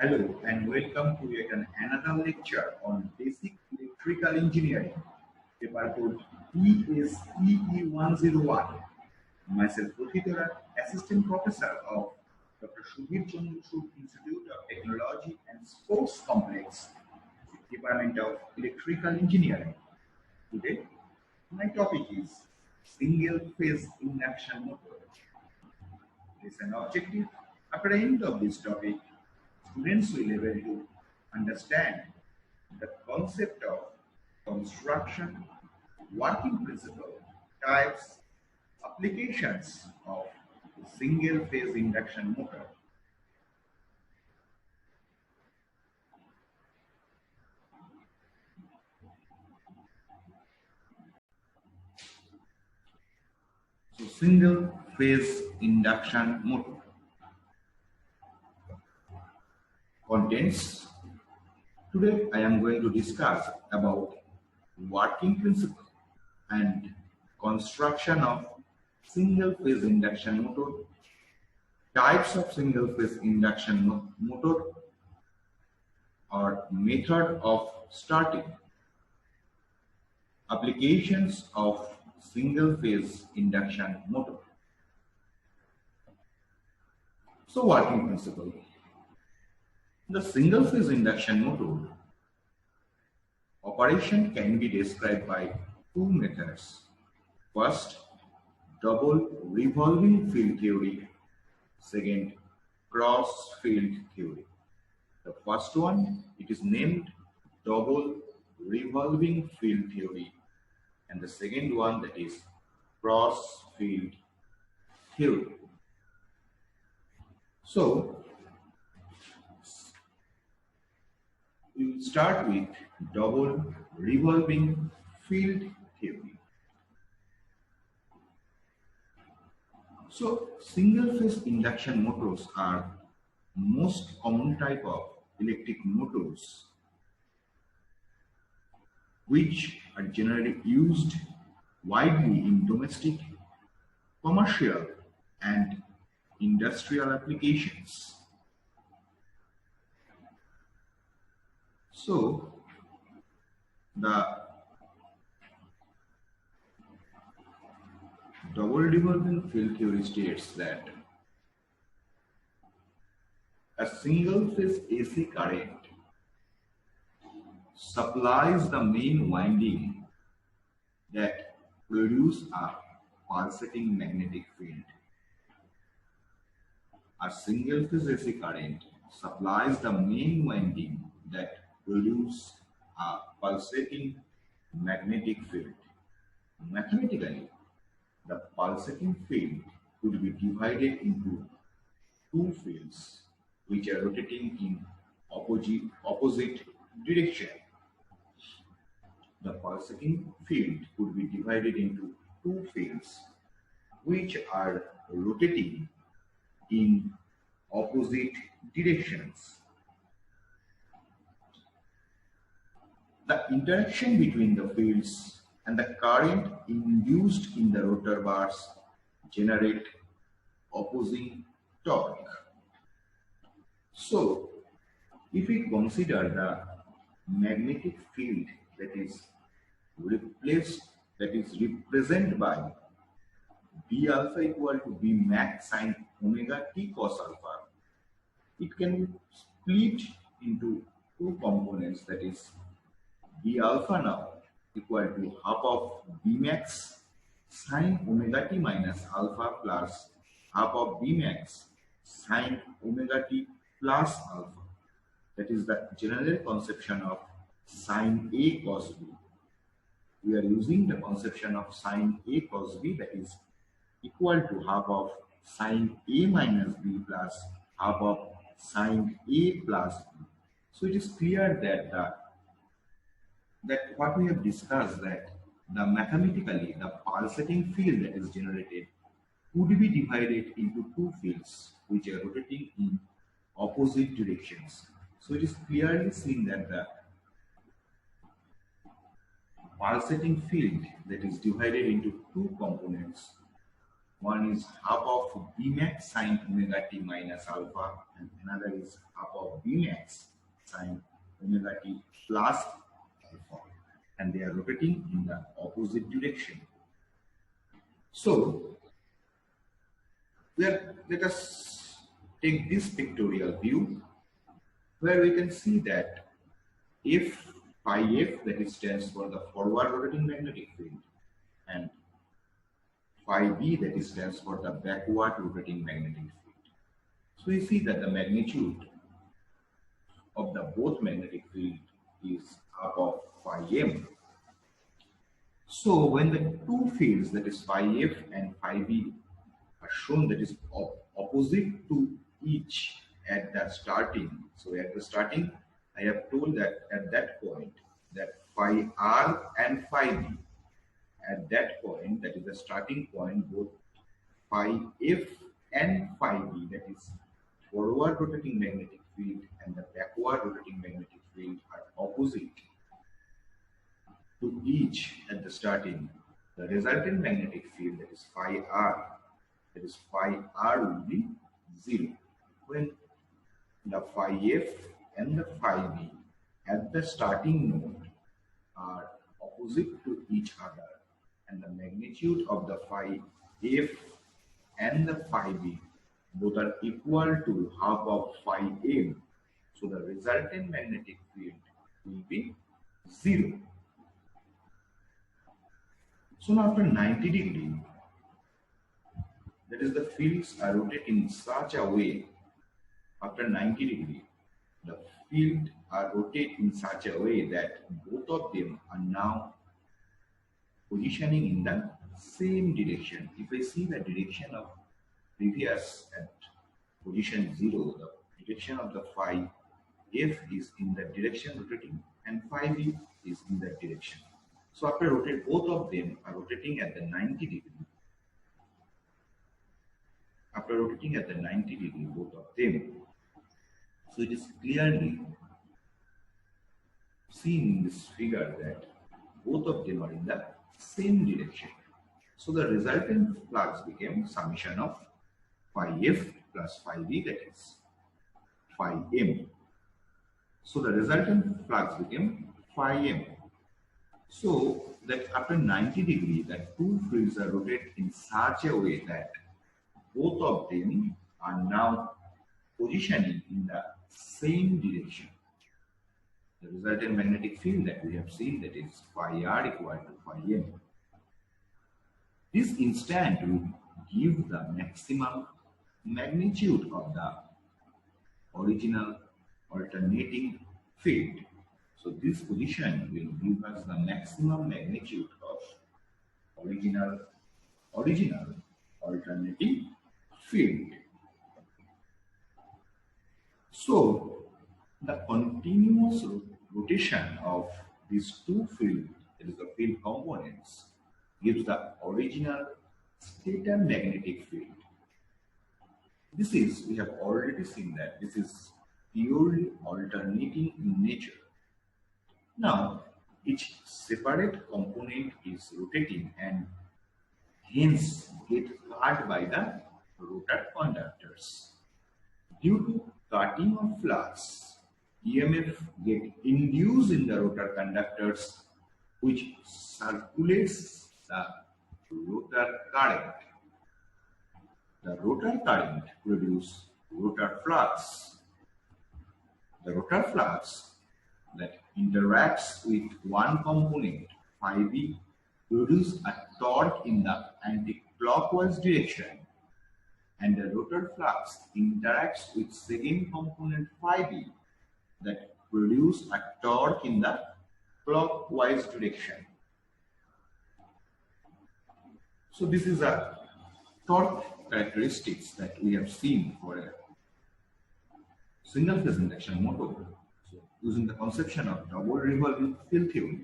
Hello and welcome to yet another lecture on basic electrical engineering, paper code ESEE101. Myself, Prathita Roy, Assistant Professor of Dr. Sudhir Institute of Technology and Sports Complex, Department of Electrical Engineering. Today, my topic is single phase induction motor. It is an objective. After the end of this topic, students will be able to understand the concept of construction, working principle, types, applications of single phase induction motor. So single phase induction motor. Contents. Today I am going to discuss about working principle and construction of single phase induction motor, types of single phase induction motor or method of starting, applications of single phase induction motor. So working principle. The single phase induction motor operation can be described by two methods. First, double revolving field theory. Second, cross field theory. The first one, it is named double revolving field theory, and the second one, that is cross field theory. So we will start with double revolving field theory. So single phase induction motors are most common type of electric motors which are generally used widely in domestic, commercial and industrial applications. So the double revolving field theory states that a single phase AC current supplies the main winding that produce a pulsating magnetic field. A single phase AC current supplies the main winding that produce a pulsating magnetic field. Mathematically, the pulsating field could be divided into two fields which are rotating in opposite direction. The pulsating field could be divided into two fields which are rotating in opposite directions. The interaction between the fields and the current induced in the rotor bars generate opposing torque. So, if we consider the magnetic field that is represented by B alpha equal to B max sine omega t cos alpha, it can be split into two components, that is B alpha now equal to half of B max sine omega t minus alpha plus half of B max sine omega t plus alpha. That is the general conception of sine A cos B. We are using the conception of sine A cos B, that is equal to half of sine A minus B plus half of sine A plus B. So it is clear that what we have discussed, that the mathematically the pulsating field that is generated could be divided into two fields which are rotating in opposite directions. So it is clearly seen that the pulsating field that is divided into two components One is half of Bmax sine omega t minus alpha, and another is half of Bmax sine omega t plus alpha, and they are rotating in the opposite direction. So, let us take this pictorial view where we can see that if phi f, that is stands for the forward rotating magnetic field, and phi b, that is stands for the backward rotating magnetic field. So we see that the magnitude of the both magnetic field is half of phi m. So when the two fields, that is phi f and phi b, are shown that is opposite to each at the starting. So at the starting, I have told that at that point that phi r and phi b, at that point, that is the starting point, both phi f and phi b, that is forward rotating magnetic field and the backward rotating magnetic field, are opposite to each at the starting. The resultant magnetic field, that is phi r, that is phi r, will be 0 when the phi f and the phi b at the starting node are opposite to each other, and the magnitude of the phi f and the phi b both are equal to half of phi m. So the resultant magnetic field will be 0. So now after 90 degree, that is the fields are rotating in such a way, after 90 degree, the field are rotate in such a way that both of them are now positioning in the same direction. If I see the direction of previous at position 0, the direction of the phi f is in the direction rotating and phi b is in that direction. So after rotate, both of them are rotating at the 90 degree. After rotating at the 90 degree, both of them, so it is clearly seen in this figure that both of them are in the same direction. So the resultant flux became summation of phi f plus phi b, that is phi m. So the resultant flux became phi m. So that after 90 degree, the two fields are rotated in such a way that both of them are now positioning in the same direction. The resultant magnetic field that we have seen, that is phi r equal to phi m. This instant will give the maximum magnitude of the original alternating field. So this position will give us the maximum magnitude of original alternating field. So the continuous rotation of these two fields, that is the field components, gives the original stator magnetic field. This is, we have already seen that this is purely alternating in nature. Now, each separate component is rotating and hence get cut by the rotor conductors. Due to cutting of flux, EMF get induced in the rotor conductors, which circulates the rotor current. The rotor current produces rotor flux. The rotor flux that interacts with one component, phi b, produces a torque in the anti-clockwise direction, and the rotor flux interacts with second component, phi b, that produce a torque in the clockwise direction. So this is a torque characteristics that we have seen for a single phase induction motor. So using the conception of double revolving field theory.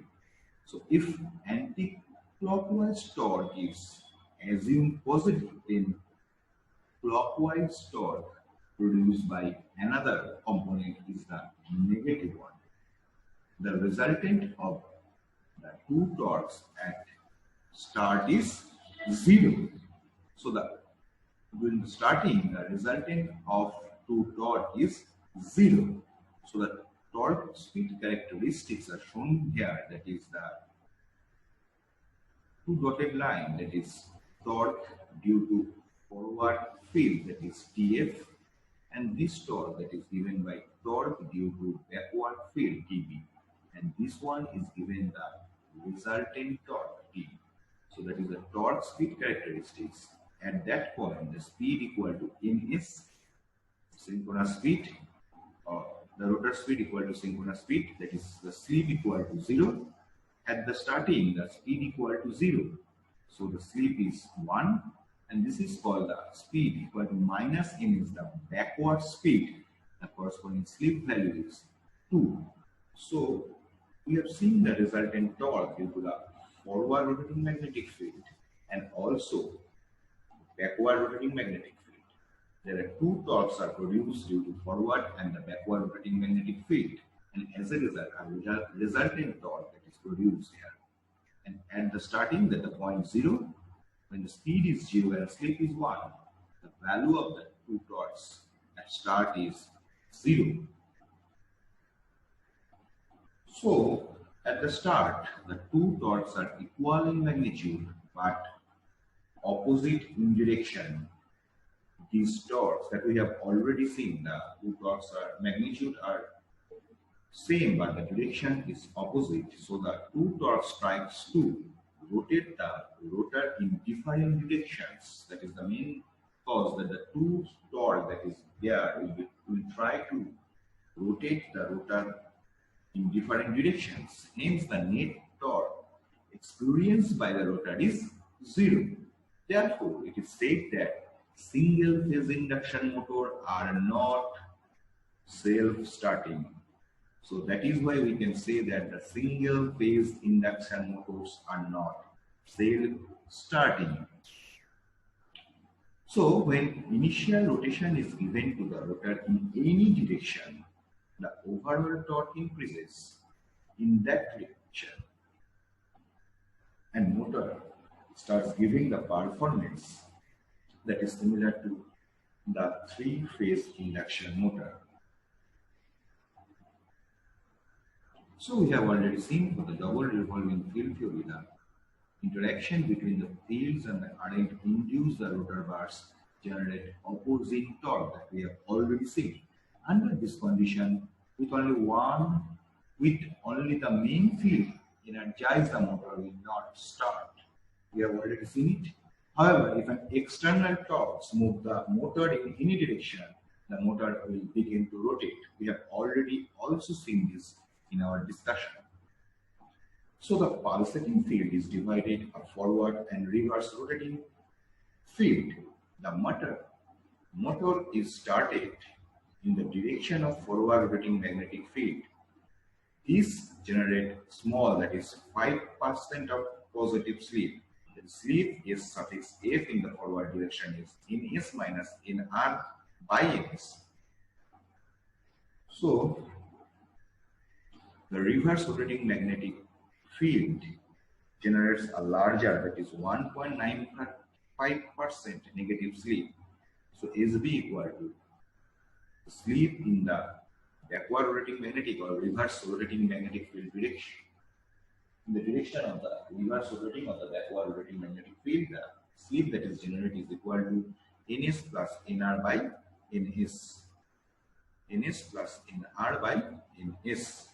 So if anti-clockwise torque is assumed positive, then clockwise torque produced by another component is the negative one. The resultant of the two torques at start is 0. So during the starting, the resultant of two torque is 0. So the torque speed characteristics are shown here, that is the two dotted line, that is torque due to forward field, that is TF, and this torque that is given by torque due to backward field TB, and this one is given the resultant torque T. So that is the torque speed characteristics. At that point, the speed equal to ns, synchronous speed, or the rotor speed equal to synchronous speed, that is the slip equal to 0. At the starting, the speed equal to 0. So the slip is 1, and this is called the speed equal to minus n is the backward speed. The corresponding slip value is 2. So we have seen the resultant torque due to the forward rotating magnetic field and also backward rotating magnetic field. There are two torques are produced due to forward and the backward rotating magnetic field, and as a result, a resultant torque that is produced here. And at the starting, at the point 0, when the speed is 0 and slip is 1, the value of the two torques at start is 0. So at the start, the two torques are equal in magnitude but opposite in direction. These torques that we have already seen, the two torques are magnitude are same but the direction is opposite. So the two torque strikes to rotate the rotor in different directions. That is the main cause, that the two torque that is there will try to rotate the rotor in different directions. Hence the net torque experienced by the rotor is 0. Therefore, it is said that single phase induction motor are not self-starting. So that is why we can say that the single phase induction motors are not self-starting. So when initial rotation is given to the rotor in any direction, the overall torque increases in that direction, and motor starts giving the performance that is similar to the three-phase induction motor. So we have already seen for the double revolving field theory, the interaction between the fields and the current induce the rotor bars generate opposing torque that we have already seen. Under this condition, with only the main field energize, the motor will not start. We have already seen it. However, if an external torque moves the motor in any direction, the motor will begin to rotate. We have already also seen this in our discussion. So the pulsating field is divided a forward and reverse rotating field. The motor is started in the direction of forward rotating magnetic field. This generates small, that is 5% of positive slip. The slip is suffix f in the forward direction is ns minus nr by ns. So the reverse rotating magnetic field generates a larger, that is 1.95% negative slip. So SB equal to slip in the backward rotating magnetic or reverse rotating magnetic field direction. In the direction of the reverse rotating or the backward rotating magnetic field, the slip that is generated is equal to ns plus nr by ns. ns plus nr by ns.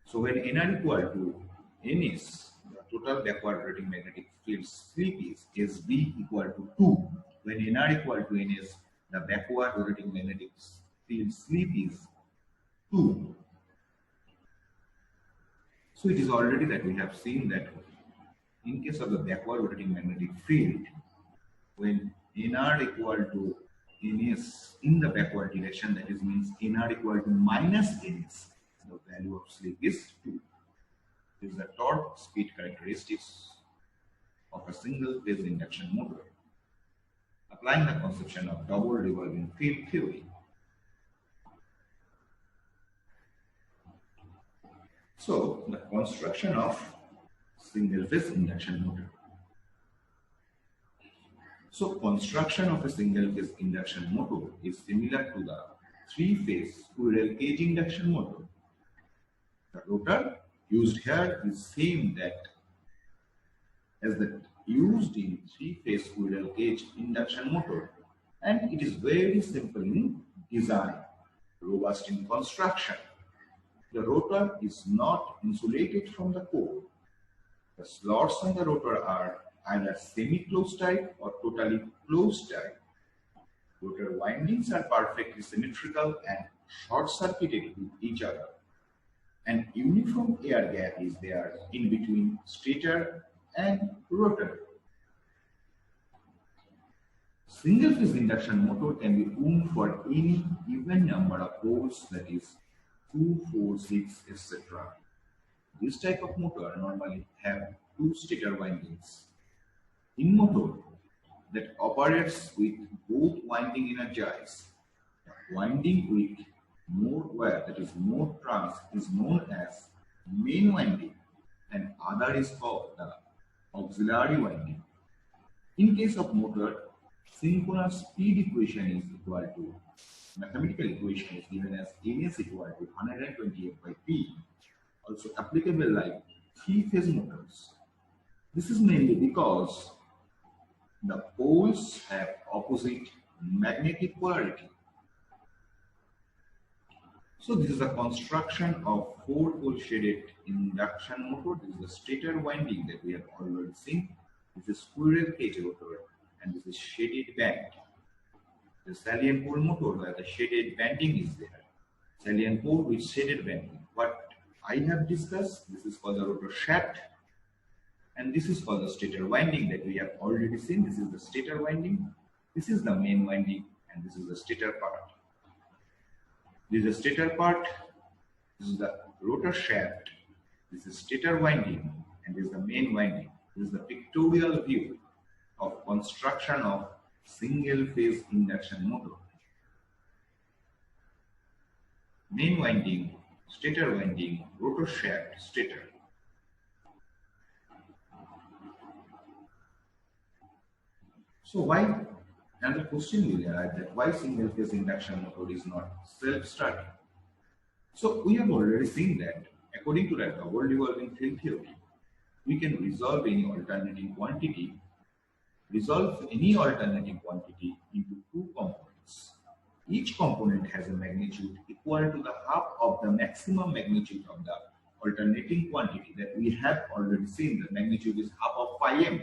So when nr equal to ns, the total backward rotating magnetic field slip is SB equal to 2. When nr equal to ns, the backward rotating magnetic field slip is 2. So it is already that we have seen that in case of the backward rotating magnetic field, when nr equal to ns in the backward direction, that is means nr equal to minus ns, the value of slip is 2. This is the torque speed characteristics of a single phase induction motor. Applying the conception of double revolving field theory. So the construction of single phase induction motor. So construction of a single-phase induction motor is similar to the three-phase squirrel cage induction motor. The rotor used here is same that as the used in three-phase squirrel cage induction motor, and it is very simple in design, robust in construction. The rotor is not insulated from the core. The slots on the rotor are either semi-closed type or totally closed type. Rotor windings are perfectly symmetrical and short-circuited with each other. An uniform air gap is there in between stator and rotor. Single-phase induction motor can be wound for any even number of poles, that is 2, 4, 6, etc. This type of motor normally have two stator windings. In motor that operates with both winding energized, the winding with more wear, that is more trans, is known as main winding, and other is called the auxiliary winding. In case of motor, synchronous speed equation is equal to, mathematical equation is given as ns equal to 128 by p, also applicable like three-phase motors. This is mainly because the poles have opposite magnetic polarity. So this is a construction of four-pole shaded induction motor. This is the stator winding that we have already seen. This is squirrel cage rotor, and this is shaded band. The salient pole motor where the shaded banding is there. Salient pole with shaded banding. What I have discussed, this is called the rotor shaft, and this is called the stator winding that we have already seen. This is the stator winding, this is the main winding, and this is the stator part. This is the stator part, this is the rotor shaft, this is stator winding, and this is the main winding. This is the pictorial view of construction of single-phase induction motor. Main winding, stator winding, rotor shaft, stator. So why, another question will arise that why single-phase induction motor is not self-starting? So we have already seen that according to the double revolving field theory, we can resolve any alternating quantity into two components. Each component has a magnitude equal to the half of the maximum magnitude of the alternating quantity that we have already seen. The magnitude is half of phi m.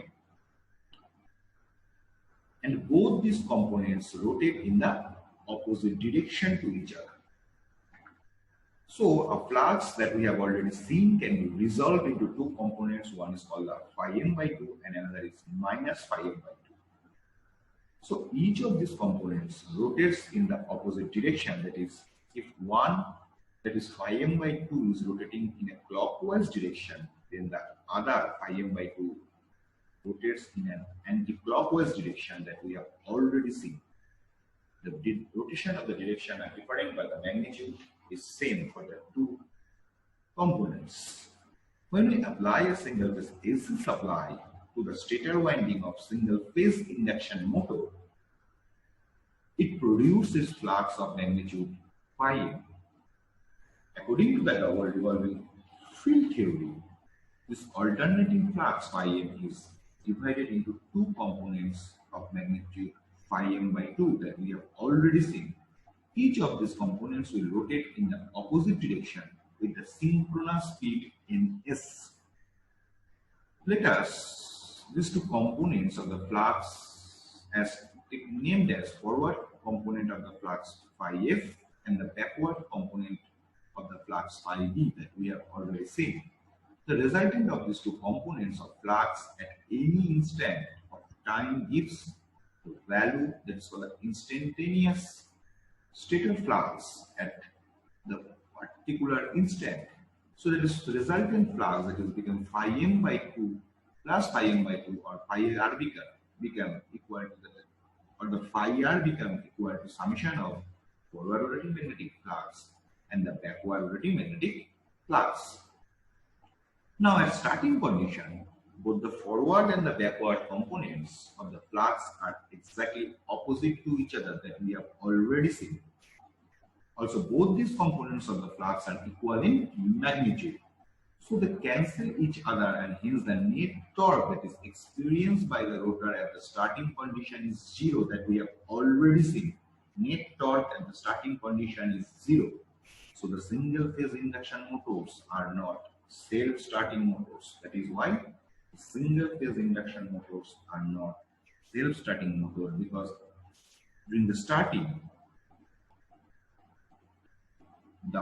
And both these components rotate in the opposite direction to each other. So a flux that we have already seen can be resolved into two components. One is called the phi m by 2 and another is minus phi m by 2. So each of these components rotates in the opposite direction. That is, if one, that is phi m by 2, is rotating in a clockwise direction, then the other phi m by 2 rotates in an anti-clockwise direction that we have already seen. The rotation of the direction are different, but the magnitude is same for the two components. When we apply a single-phase AC supply to the stator winding of single-phase induction motor, it produces flux of magnitude phi m. According to the double revolving field theory, this alternating flux phi m is divided into two components of magnitude phi m by 2 that we have already seen. Each of these components will rotate in the opposite direction with the synchronous speed in s. Let us these two components of the flux as named as forward component of the flux phi f and the backward component of the flux phi b that we have already seen. The resultant of these two components of flux at any instant of time gives the value that is called the instantaneous stator flux at the particular instant. So that is the resultant flux that is become phi m by 2 plus phi m by 2 or phi r become equal to the, or the phi r become equal to summation of forward rotating magnetic flux and the backward rotating magnetic flux. Now at starting condition, Both the forward and the backward components of the flux are exactly opposite to each other that we have already seen. Also, both these components of the flux are equal in magnitude. So they cancel each other, and hence the net torque that is experienced by the rotor at the starting condition is zero, that we have already seen. Net torque at the starting condition is zero. So the single phase induction motors are not self-starting motors. That is why single phase induction motors are not self-starting motors, because during the starting,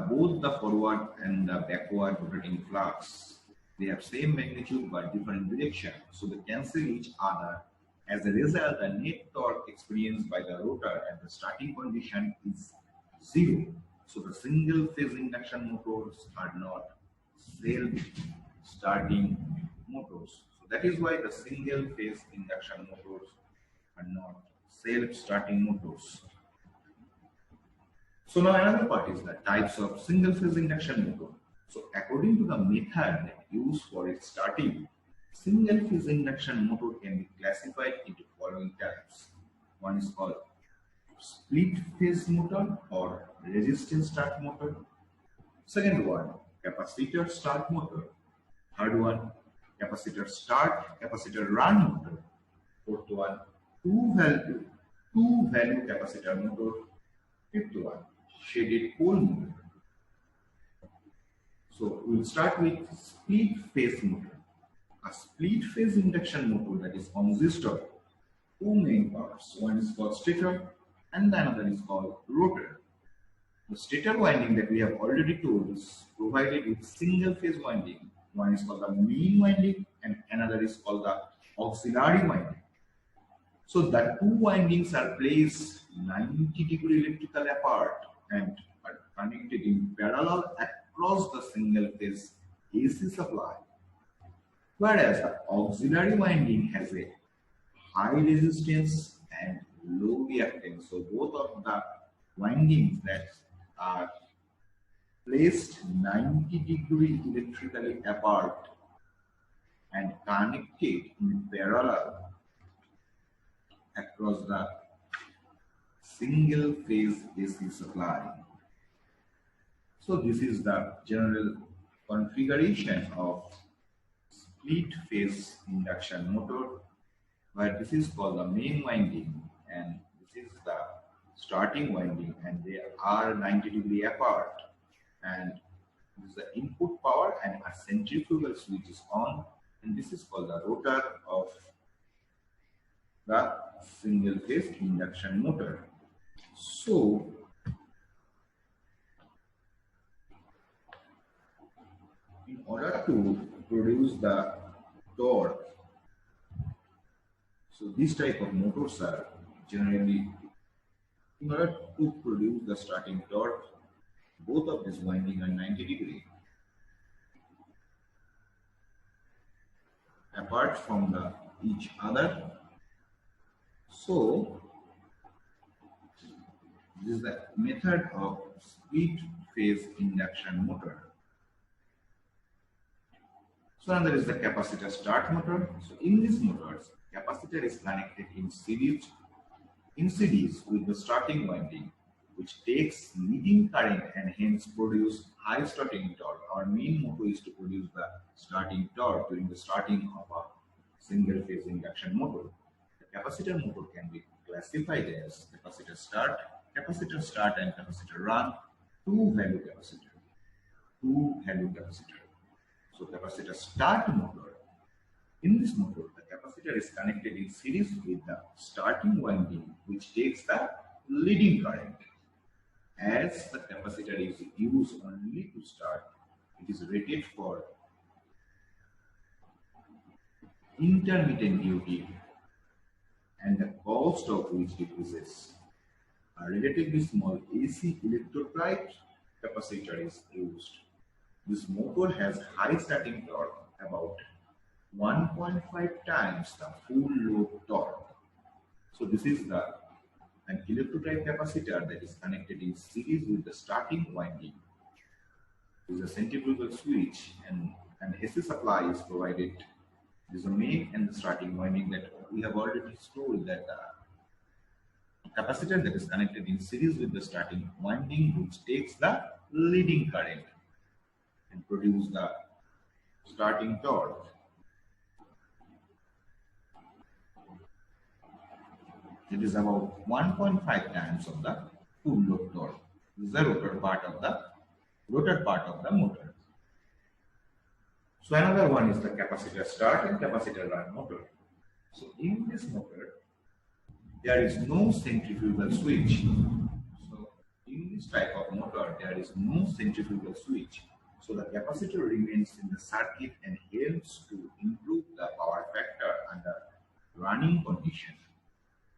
both the forward and the backward rotating flux, they have same magnitude but different direction, so they cancel each other. As a result, the net torque experienced by the rotor at the starting condition is zero. So the single phase induction motors are not self-starting motors. So that is why the single phase induction motors are not self-starting motors. So now another part is the types of single phase induction motor. So according to the method that used for its starting, single phase induction motor can be classified into following types. One is called split phase motor or resistance start motor. Second one, capacitor start motor. Third one, capacitor start, capacitor run motor. Fourth one, two value capacitor motor. Fifth one, shaded pole motor. So we'll start with split phase motor. A split phase induction motor that is consists of two main parts. One is called stator and the another is called rotor. The stator winding that we have already told is provided with single phase winding. One is called the main winding and another is called the auxiliary winding. So the two windings are placed 90-degree electrical apart and are connected in parallel across the single phase AC supply. Whereas the auxiliary winding has a high resistance and low reactance. So both of the windings that are placed 90-degree electrically apart and connected in parallel across the single phase AC supply. So this is the general configuration of split phase induction motor, where this is called the main winding and this is the starting winding, and they are 90-degree apart, and this is the input power and a centrifugal switch is on, and this is called the rotor of the single phase induction motor. So in order to produce the torque, so this type of motors are generally, in order to produce the starting torque, both of these windings are 90-degree apart from each other. So this is the method of split phase induction motor. So another is the capacitor start motor. So in these motors, capacitor is connected in series with the starting winding, which takes leading current and hence produce high starting torque. Our main motto is to produce the starting torque during the starting of a single phase induction motor. The capacitor motor can be classified as capacitor start and capacitor run, two value capacitor. So capacitor start motor, in this motor the capacitor is connected in series with the starting winding, which takes the leading current. As the capacitor is used only to start, it is rated for intermittent duty and the cost of which decreases. A relatively small AC electrolyte capacitor is used. This motor has high starting torque, about 1.5 times the full load torque. So this is an electrolyte capacitor that is connected in series with the starting winding. There is a centrifugal switch and an AC supply is provided This is the main and the starting winding that we have already told that the capacitor that is connected in series with the starting winding which takes the leading current and produce the starting torque. It is about 1.5 times of the full load torque. This is the rotor part of the motor. So another one is the capacitor start and capacitor run motor. So in this motor, there is no centrifugal switch. So in this type of motor, there is no centrifugal switch. So the capacitor remains in the circuit and helps to improve the power factor under running condition.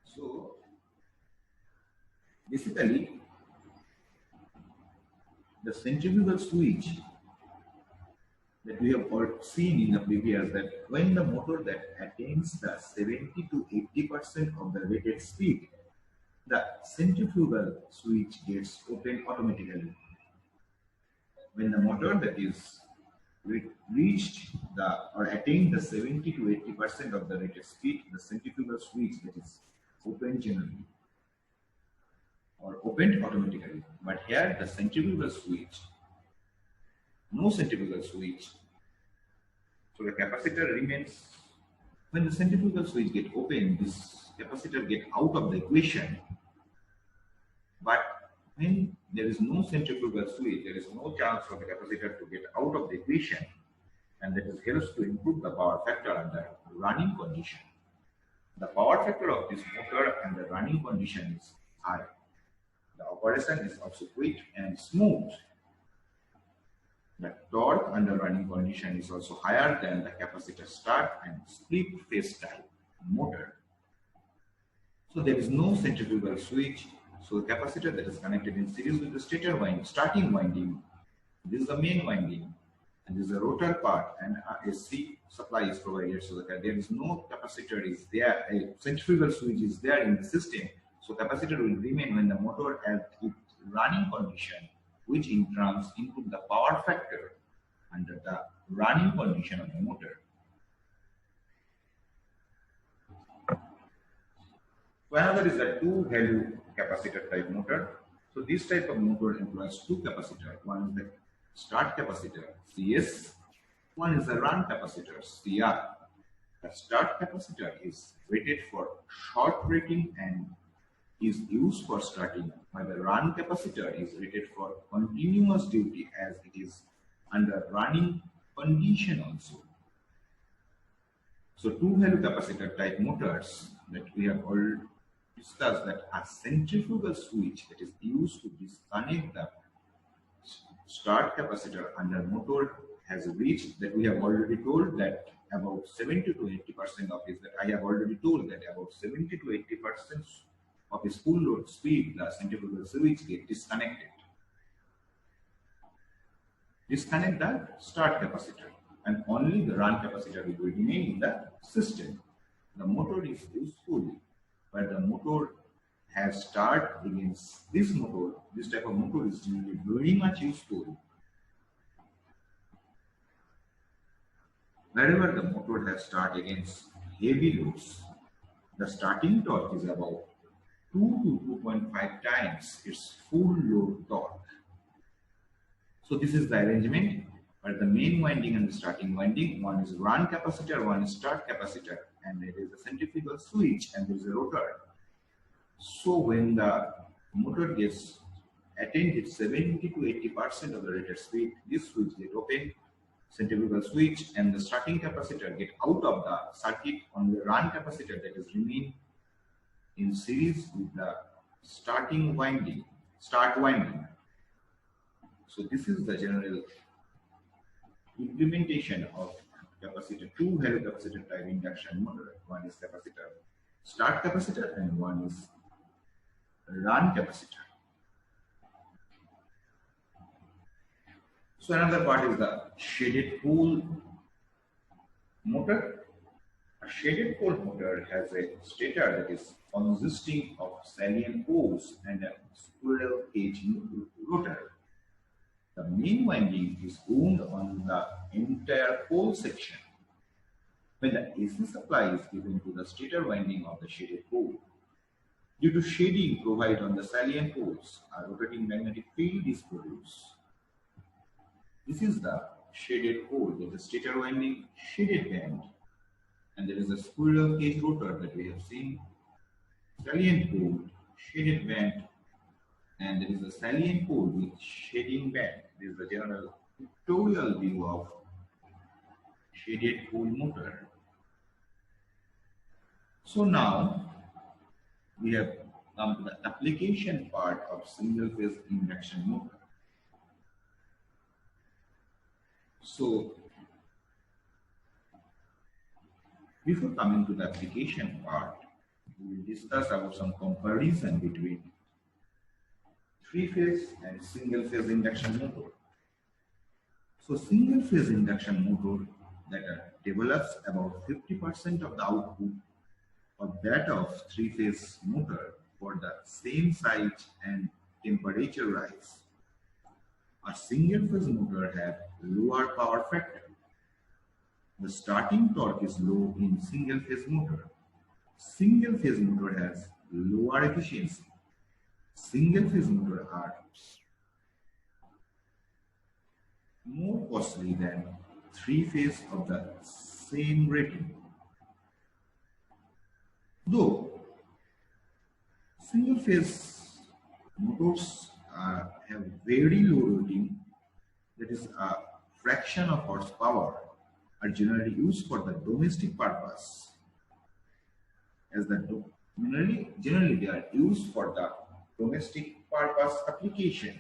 So basically, the centrifugal switch that we have seen in the previous, that when the motor that attains the 70 to 80% of the rated speed, the centrifugal switch gets opened automatically. When the motor that is reached or attained the 70 to 80% of the rated speed, the centrifugal switch that is opened generally or opened automatically. But here the centrifugal switch, no centrifugal switch. So the capacitor remains. When the centrifugal switch get open, this capacitor get out of the equation. But when there is no centrifugal switch, there is no chance for the capacitor to get out of the equation, and that helps to improve the power factor under running condition. The power factor of this motor and the running condition is high. The operation is also quick and smooth. The torque under running condition is also higher than the capacitor start and split phase type motor. So there is no centrifugal switch. So the capacitor that is connected in series with the stator starting winding, this is the main winding, and this is the rotor part, and a C supply is provided, so that there is no capacitor is there, a centrifugal switch is there in the system. So capacitor will remain when the motor at its running condition, which in turn input the power factor under the running condition of the motor. So another is the two-value capacitor type motor. So this type of motor employs two capacitors. One is the start capacitor, CS. One is the run capacitor, CR. The start capacitor is rated for short rating and is used for starting, while the run capacitor is rated for continuous duty as it is under running condition also. So two-value capacitor type motors that we have already discussed, that a centrifugal switch that is used to disconnect the start capacitor under motor has reached, that we have already told that about 70 to 80% of this, that I have already told that about 70 to 80% of its full load speed, the centrifugal switch get disconnected. Disconnect the start capacitor, and only the run capacitor will remain in the system. The motor is useful, but the motor has start against this motor. This type of motor is generally very much useful wherever the motor has start against heavy loads. The starting torque is about 2 to 2.5 times its full load torque. So this is the arrangement, where the main winding and the starting winding, one is run capacitor, one is start capacitor, and there is a centrifugal switch and there is a rotor. So when the motor gets attained its 70 to 80% of the rated speed, this switch get open, centrifugal switch, and the starting capacitor get out of the circuit. On the run capacitor that is remain in series with the start winding. So this is the general implementation of capacitor, two-value capacitor type induction motor. One is capacitor start capacitor and one is run capacitor. So another part is the shaded pole motor. A shaded pole motor has a stator that is consisting of salient poles and a squirrel cage rotor. The main winding is wound on the entire pole section. When the AC supply is given to the stator winding of the shaded pole, due to shading provided on the salient poles, a rotating magnetic field is produced. This is the shaded pole with the stator winding shaded band, and there is a squirrel cage rotor that we have seen, salient pole, shaded band, and there is a salient pole with shading band. This is the general pictorial view of shaded pole motor. So now we have come to the application part of single phase induction motor. So before coming to the application part, we will discuss about some comparison between three-phase and single-phase induction motor. So single-phase induction motor that develops about 50% of the output of that of three-phase motor for the same size and temperature rise. A single-phase motor has lower power factor. The starting torque is low in single-phase motor. Single-phase motor has lower efficiency. Single-phase motor are more costly than three-phase of the same rating. Though single-phase motors have very low rating, that is a fraction of horsepower, are generally used for the domestic purpose. As generally they are used for the domestic purpose application.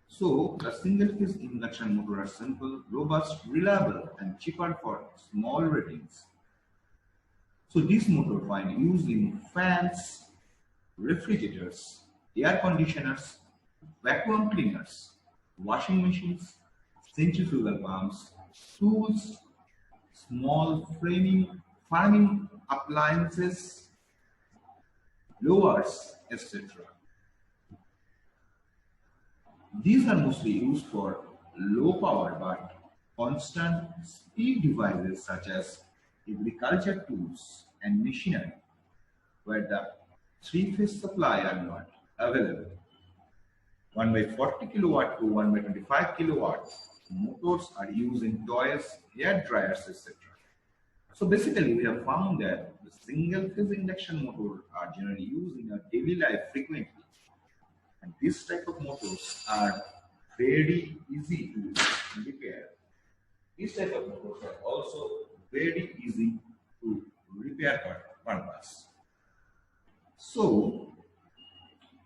So the single-phase induction motor are simple, robust, reliable, and cheaper for small ratings. So this motor find use in fans, refrigerators, air conditioners, vacuum cleaners, washing machines, centrifugal pumps, tools, small farming appliances, blowers, etc. These are mostly used for low power but constant speed devices such as agriculture tools and machinery, where the three-phase supply are not available. 1 by 40 kilowatt to 1 by 25 kilowatt motors are used in toys, hair dryers, etc. So basically we have found that the single-phase induction motors are generally used in our daily life frequently. And this type of motors are very easy to repair. This type of motors are also very easy to repair purpose. So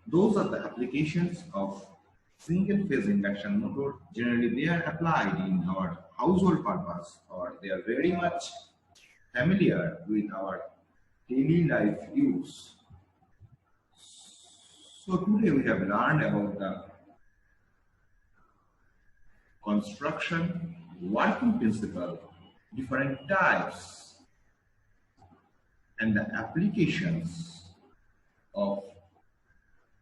those are the applications of single-phase induction motor. Generally they are applied in our household purpose, or they are very much familiar with our daily life use. So today we have learned about the construction, working principle, different types, and the applications of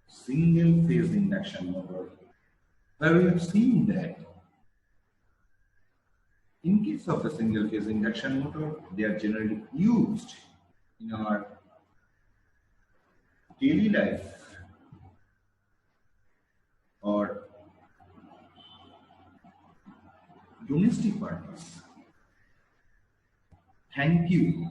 single-phase induction motor, where we have seen that in case of the single-phase induction motor, they are generally used in our daily life or domestic purpose. Thank you.